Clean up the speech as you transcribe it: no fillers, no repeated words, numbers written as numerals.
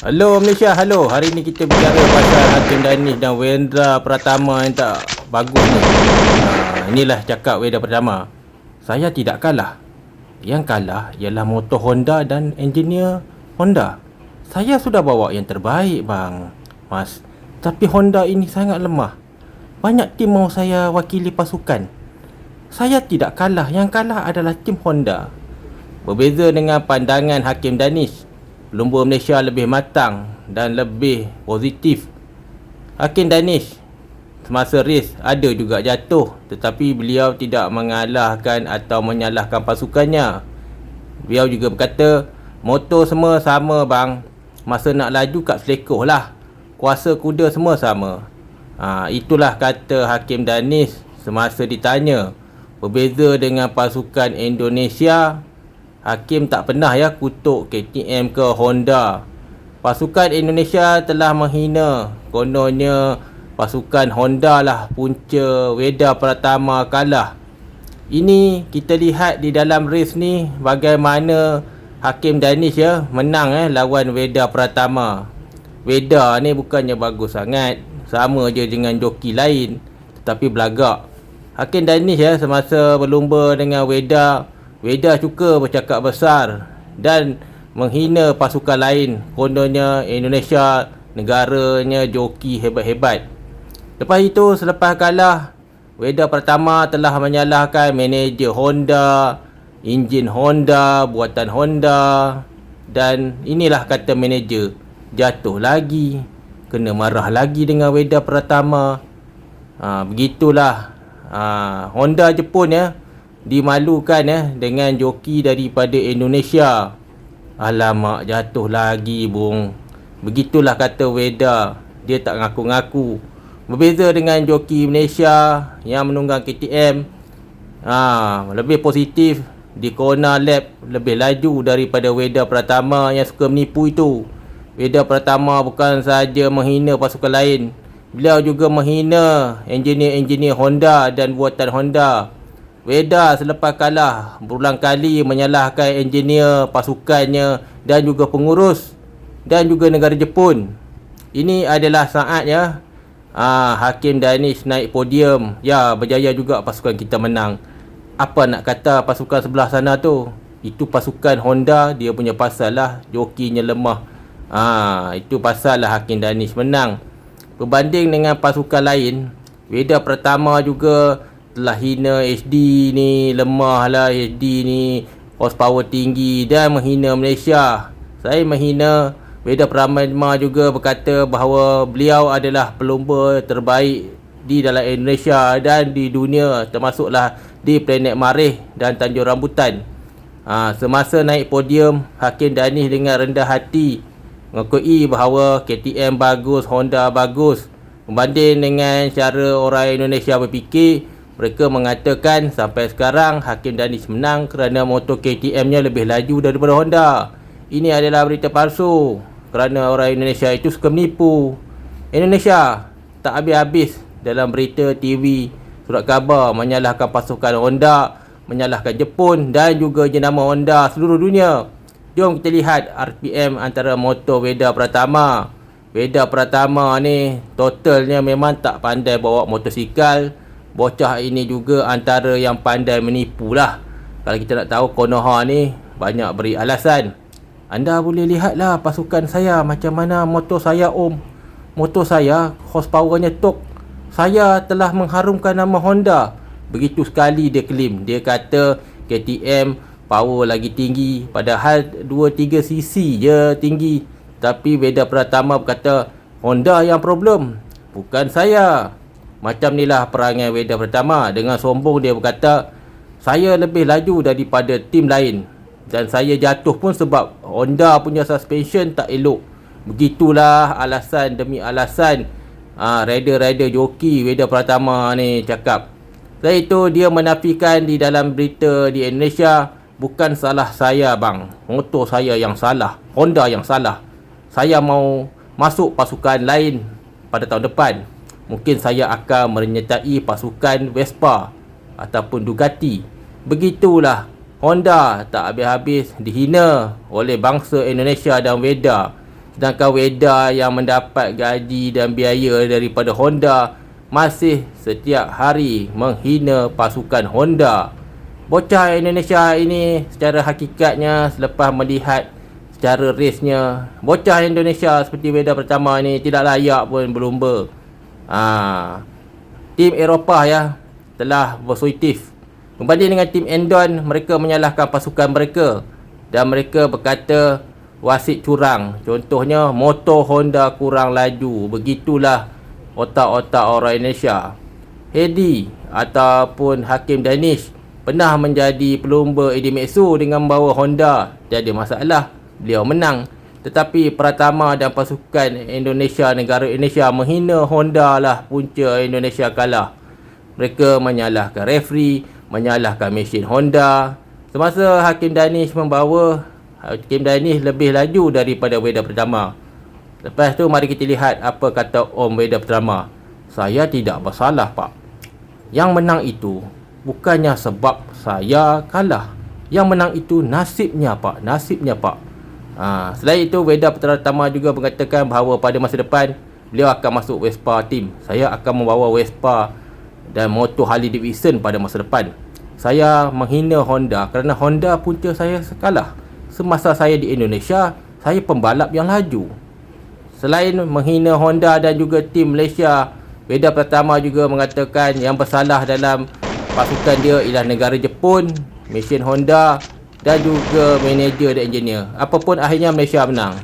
Halo Malaysia, halo. Hari ni kita bicara pasal Hakim Danish dan Wendra Pratama yang tak bagus ni. Inilah cakap Wendra Pratama. Saya tidak kalah. Yang kalah ialah motor Honda dan engineer Honda. Saya sudah bawa yang terbaik bang, Mas. Tapi Honda ini sangat lemah. Banyak tim mahu saya wakili pasukan. Saya tidak kalah. Yang kalah adalah tim Honda. Berbeza dengan pandangan Hakim Danish, pelumba Malaysia lebih matang dan lebih positif. Hakim Danish semasa race ada juga jatuh, tetapi beliau tidak mengalahkan atau menyalahkan pasukannya. Beliau juga berkata, motor semua sama bang. Masa nak laju kat selekoh lah. Kuasa kuda semua sama. Itulah kata Hakim Danish semasa ditanya. Berbeza dengan pasukan Indonesia, Hakim tak pernah kutuk KTM ke Honda. Pasukan Indonesia telah menghina. Kononnya pasukan Honda lah punca Wendra Pratama kalah. Ini kita lihat di dalam race ni bagaimana Hakim Danish menang lawan Wendra Pratama. Wendra ni bukannya bagus sangat, sama je dengan joki lain, tetapi belagak. Hakim Danish semasa berlumba dengan Wendra suka bercakap besar dan menghina pasukan lain. Kononnya Indonesia negaranya joki hebat-hebat. Lepas itu, selepas kalah, Wendra Pratama telah menyalahkan manager Honda, enjin Honda, buatan Honda. Dan inilah kata manager, jatuh lagi, kena marah lagi dengan Wendra Pratama. Begitulah Honda Jepun dimalukan dengan joki daripada Indonesia. Alamak, jatuh lagi bung. Begitulah kata Wendra, dia tak ngaku-ngaku. Berbeza dengan joki Malaysia yang menunggang KTM, lebih positif. Di corner lap lebih laju daripada Wendra Pratama yang suka menipu itu. Wendra Pratama bukan sahaja menghina pasukan lain, beliau juga menghina engineer Honda dan buatan Honda. Wendra selepas kalah berulang kali menyalahkan engineer pasukannya dan juga pengurus dan juga negara Jepun. Ini adalah saatnya Hakim Danish naik podium. Berjaya juga pasukan kita menang. Apa nak kata pasukan sebelah sana tu? Itu pasukan Honda, dia punya pasal lah, jokinya lemah. Itu pasal lah Hakim Danish menang. Berbanding dengan pasukan lain, Wendra Pratama juga telah hina HD ni, lemah lah HD ni, horsepower tinggi dan menghina Malaysia. Saya menghina Wendra Pratama juga berkata bahawa beliau adalah pelumba terbaik di dalam Indonesia dan di dunia, termasuklah di planet Marikh dan Tanjung Rambutan. Semasa naik podium, Hakim Danish dengan rendah hati mengakui bahawa KTM bagus, Honda bagus. Berbanding dengan cara orang Indonesia berfikir, mereka mengatakan sampai sekarang Hakim Danish menang kerana motor KTM-nya lebih laju daripada Honda. Ini adalah berita palsu kerana orang Indonesia itu suka menipu. Indonesia tak habis-habis dalam berita, TV, surat khabar menyalahkan pasukan Honda, menyalahkan Jepun dan juga jenama Honda seluruh dunia. Jom kita lihat RPM antara motor Wendra Pratama. Wendra Pratama ni totalnya memang tak pandai bawa motosikal. Bocah ini juga antara yang pandai menipu lah. Kalau kita nak tahu, Konoha ni banyak beri alasan. Anda boleh lihatlah pasukan saya macam mana motor saya om. Motor saya horsepowernya tok. Saya telah mengharumkan nama Honda. Begitu sekali dia claim. Dia kata KTM power lagi tinggi, padahal 2-3 cc je tinggi. Tapi Wendra Pratama berkata Honda yang problem, bukan saya. Macam inilah perangai Wendra Pratama. Dengan sombong dia berkata, saya lebih laju daripada tim lain. Dan saya jatuh pun sebab Honda punya suspension tak elok. Begitulah alasan demi alasan rider-rider joki Wendra Pratama ni cakap. Setelah itu dia menafikan di dalam berita di Indonesia, bukan salah saya bang, motor saya yang salah, Honda yang salah. Saya mau masuk pasukan lain pada tahun depan. Mungkin saya akan menyertai pasukan Vespa ataupun Ducati. Begitulah, Honda tak habis-habis dihina oleh bangsa Indonesia dan Wendra. Sedangkan Weda yang mendapat gaji dan biaya daripada Honda masih setiap hari menghina pasukan Honda. Bocah Indonesia ini secara hakikatnya selepas melihat secara race-nya, bocah Indonesia seperti Weda Pratama ni tidak layak pun berlumba. Tim Eropah ya telah bersuitif. Berbanding dengan tim Endon, mereka menyalahkan pasukan mereka dan mereka berkata wasit curang. Contohnya motor Honda kurang laju. Begitulah otak-otak orang Indonesia. Hedi ataupun Hakim Danish pernah menjadi pelumba Idemitsu dengan membawa Honda. Tiada masalah, beliau menang. Tetapi Pratama dan pasukan Indonesia, negara Indonesia menghina Honda lah punca Indonesia kalah. Mereka menyalahkan referee, menyalahkan mesin Honda. Semasa Hakim Danish membawa, Hakim Danish lebih laju daripada Weda Pratama. Lepas tu mari kita lihat apa kata Om Weda Pratama. Saya tidak bersalah pak. Yang menang itu bukannya sebab saya kalah. Yang menang itu nasibnya pak, nasibnya pak. Selain itu Weda Pratama juga mengatakan bahawa pada masa depan beliau akan masuk Vespa team. Saya akan membawa Vespa dan motor Harley Davidson pada masa depan. Saya menghina Honda kerana Honda punca saya kalah. Semasa saya di Indonesia, saya pembalap yang laju. Selain menghina Honda dan juga tim Malaysia, Weda Pratama juga mengatakan yang bersalah dalam pasukan dia ialah negara Jepun, mesin Honda dan juga manager dan engineer. Apapun akhirnya Malaysia menang.